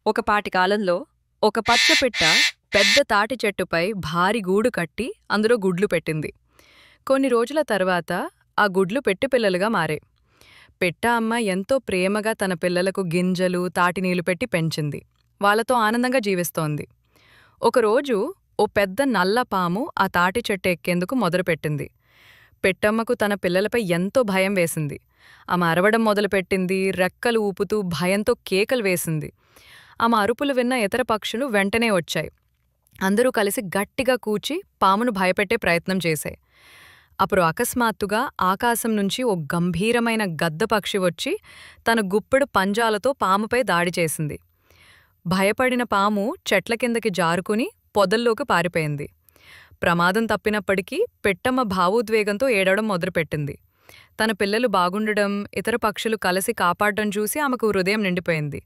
ఒకపాటి కాలంలో ఒక పచ్చపిట్ట పెద్ద తాటి చెట్టుపై భారీ గూడు కట్టి అందులో గుడ్లు పెట్టింది. కొన్ని రోజుల తర్వాత ఆ గుడ్లు పెట్టెపిల్లలుగా మారాయి. పెట్ట అమ్మ ఎంతో ప్రేమగా తన పిల్లలకు గింజలు, తాటినీళ్లు పెట్టి పెంచింది. వాళ్ళతో ఆనందంగా జీవిస్తోంది. ఒకరోజు ఓ పెద్ద నల్ల పాము ఆ తాటి చెట్టు ఎక్కేందుకు మొదలుపెట్టింది. పెట్టమ్మకు తన పిల్లలపై ఎంతో భయం వేసింది. ఆమె అరవడం మొదలుపెట్టింది, రెక్కలు ఊపుతూ భయంతో కేకలు వేసింది. ఆమె అరుపులు విన్న ఇతర పక్షులు వెంటనే వచ్చాయి. అందరూ కలిసి గట్టిగా కూచి పామును భయపెట్టే ప్రయత్నం చేశాయి. అప్పుడు అకస్మాత్తుగా ఆకాశం నుంచి ఓ గంభీరమైన గద్ద పక్షి వచ్చి తన గుప్పెడు పంజాలతో పాముపై దాడి చేసింది. భయపడిన పాము చెట్ల కిందకి జారుకుని పొదల్లోకి పారిపోయింది. ప్రమాదం తప్పినప్పటికీ పెట్టమ్మ భావోద్వేగంతో ఏడవడం మొదలుపెట్టింది. తన పిల్లలు బాగుండడం, ఇతర పక్షులు కలిసి కాపాడడం చూసి ఆమెకు హృదయం నిండిపోయింది.